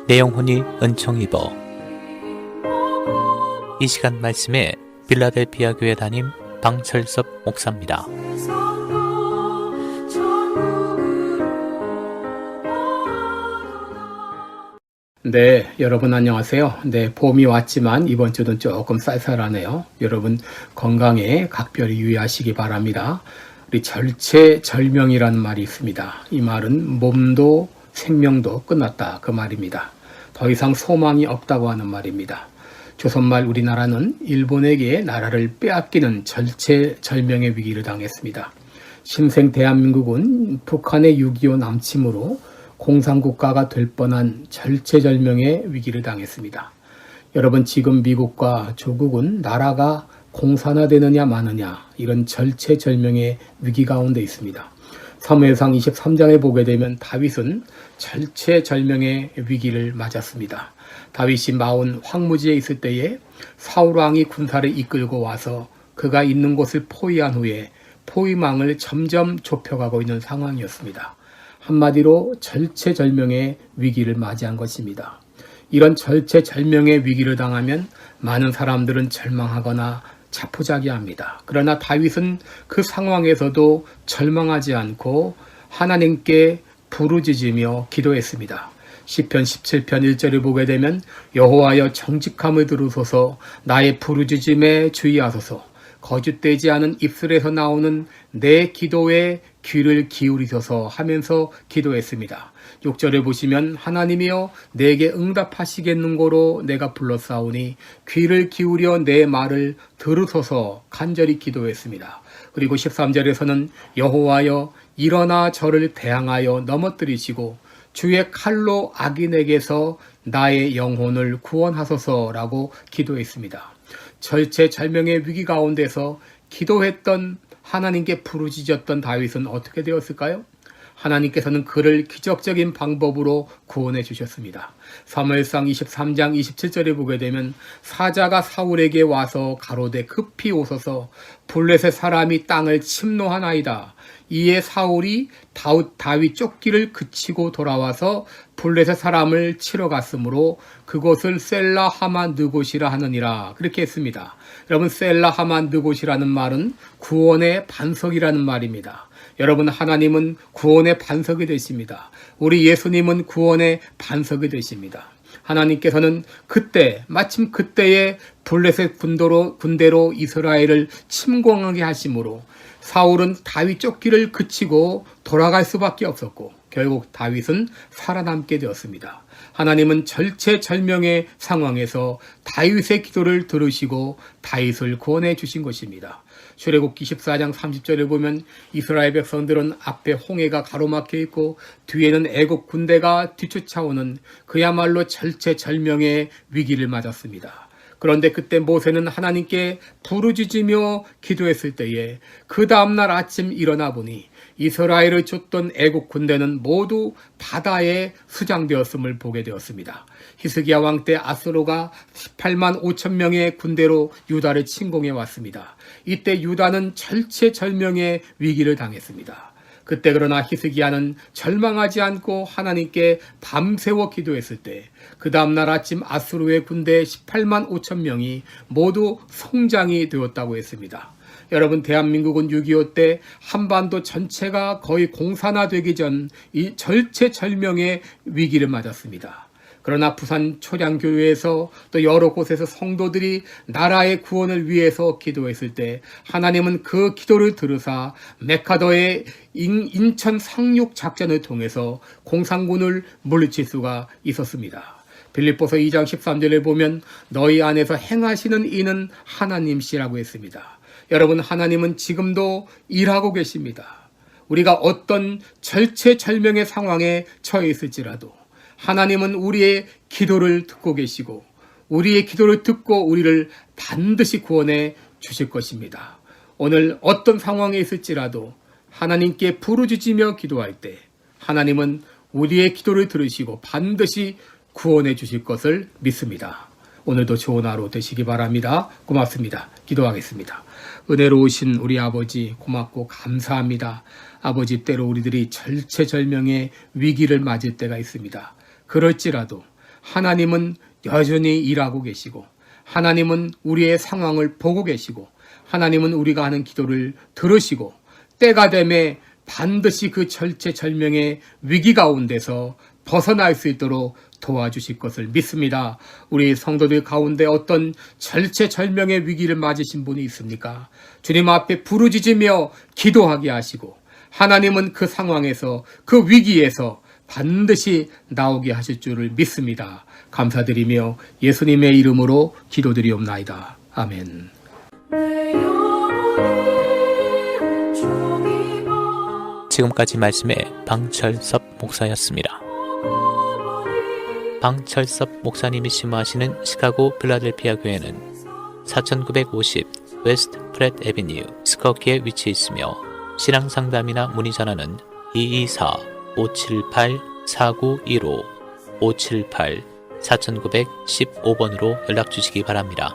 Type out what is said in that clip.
내 영혼이 은총 입어. 이 시간 말씀에 빌라델피아 교회 담임 방철섭 목사입니다. 네, 여러분 안녕하세요. 네, 봄이 왔지만 이번 주는 조금 쌀쌀하네요. 여러분 건강에 각별히 유의하시기 바랍니다. 우리 절체절명이라는 말이 있습니다. 이 말은 몸도 생명도 끝났다 그 말입니다. 더 이상 소망이 없다고 하는 말입니다. 조선말 우리나라는 일본에게 나라를 빼앗기는 절체절명의 위기를 당했습니다. 신생 대한민국은 북한의 6.25 남침으로 공산국가가 될 뻔한 절체절명의 위기를 당했습니다. 여러분 지금 미국과 조국은 나라가 공산화되느냐 마느냐 이런 절체절명의 위기 가운데 있습니다. 사무엘상 23장에 보게 되면 다윗은 절체절명의 위기를 맞았습니다. 다윗이 마온 황무지에 있을 때에 사울왕이 군사를 이끌고 와서 그가 있는 곳을 포위한 후에 포위망을 점점 좁혀가고 있는 상황이었습니다. 한마디로 절체절명의 위기를 맞이한 것입니다. 이런 절체절명의 위기를 당하면 많은 사람들은 절망하거나 자포자기합니다. 그러나 다윗은 그 상황에서도 절망하지 않고 하나님께 부르짖으며 기도했습니다. 시편 17편 1절을 보게 되면 여호와여 정직함을 들으소서 나의 부르짖음에 주의하소서 거짓되지 않은 입술에서 나오는 내 기도에 귀를 기울이셔서 하면서 기도했습니다. 6절에 보시면 하나님이여 내게 응답하시겠는고로 내가 불렀사오니 귀를 기울여 내 말을 들으소서 간절히 기도했습니다. 그리고 13절에서는 여호와여 일어나 저를 대항하여 넘어뜨리시고 주의 칼로 악인에게서 나의 영혼을 구원하소서라고 기도했습니다. 절체절명의 위기 가운데서 기도했던 하나님께 부르짖었던 다윗은 어떻게 되었을까요? 하나님께서는 그를 기적적인 방법으로 구원해 주셨습니다. 사무엘상 23장 27절에 보게 되면 사자가 사울에게 와서 가로되 급히 오소서 블레셋 사람이 땅을 침노하나이다. 이에 사울이 다윗 쫓기를 그치고 돌아와서 블레셋 사람을 치러 갔으므로 그곳을 셀라 하만 느곳이라 하느니라 그렇게 했습니다. 여러분 셀라 하만 느곳이라는 말은 구원의 반석이라는 말입니다. 여러분 하나님은 구원의 반석이 되십니다. 우리 예수님은 구원의 반석이 되십니다. 하나님께서는 마침 그때에 블레셋 군대로 이스라엘을 침공하게 하심으로 사울은 다윗 쫓기를 그치고 돌아갈 수밖에 없었고 결국 다윗은 살아남게 되었습니다. 하나님은 절체절명의 상황에서 다윗의 기도를 들으시고 다윗을 구원해 주신 것입니다. 출애굽기 14장 30절을 보면 이스라엘 백성들은 앞에 홍해가 가로막혀 있고 뒤에는 애국 군대가 뒤쫓아오는 그야말로 절체절명의 위기를 맞았습니다. 그런데 그때 모세는 하나님께 부르짖으며 기도했을 때에 그 다음날 아침 일어나 보니 이스라엘을 쫓던 애국 군대는 모두 바다에 수장되었음을 보게 되었습니다. 히스기야 왕 때 아수르가 18만 5천 명의 군대로 유다를 침공해 왔습니다. 이때 유다는 절체절명의 위기를 당했습니다. 그때 그러나 히스기야는 절망하지 않고 하나님께 밤새워 기도했을 때 그 다음날 아침 아수르의 군대 18만 5천 명이 모두 송장이 되었다고 했습니다. 여러분 대한민국은 6.25 때 한반도 전체가 거의 공산화되기 전 이 절체절명의 위기를 맞았습니다. 그러나 부산 초량교회에서 또 여러 곳에서 성도들이 나라의 구원을 위해서 기도했을 때 하나님은 그 기도를 들으사 메카더의 인천 상륙 작전을 통해서 공산군을 물리칠 수가 있었습니다. 빌립보서 2장 13절에 보면 너희 안에서 행하시는 이는 하나님이시라고 했습니다. 여러분 하나님은 지금도 일하고 계십니다. 우리가 어떤 절체절명의 상황에 처해 있을지라도 하나님은 우리의 기도를 듣고 계시고 우리의 기도를 듣고 우리를 반드시 구원해 주실 것입니다. 오늘 어떤 상황에 있을지라도 하나님께 부르짖으며 기도할 때 하나님은 우리의 기도를 들으시고 반드시 구원해 주실 것을 믿습니다. 오늘도 좋은 하루 되시기 바랍니다. 고맙습니다. 기도하겠습니다. 은혜로우신 우리 아버지 고맙고 감사합니다. 아버지, 때로 우리들이 절체절명의 위기를 맞을 때가 있습니다. 그럴지라도 하나님은 여전히 일하고 계시고, 하나님은 우리의 상황을 보고 계시고, 하나님은 우리가 하는 기도를 들으시고, 때가 되매 반드시 그 절체절명의 위기 가운데서 벗어날 수 있도록 도와주실 것을 믿습니다. 우리 성도들 가운데 어떤 절체절명의 위기를 맞으신 분이 있습니까? 주님 앞에 부르짖으며 기도하게 하시고, 하나님은 그 상황에서, 그 위기에서 반드시 나오게 하실 줄을 믿습니다. 감사드리며 예수님의 이름으로 기도드리옵나이다. 아멘. 지금까지 말씀의 방철섭 목사였습니다. 방철섭 목사님이 심호하시는 시카고 필라델피아 교회는 4950 웨스트 프렛 애비뉴 스커키에 위치해 있으며 신앙 상담이나 문의 전화는 224-578-4915 578-4915번으로 연락 주시기 바랍니다.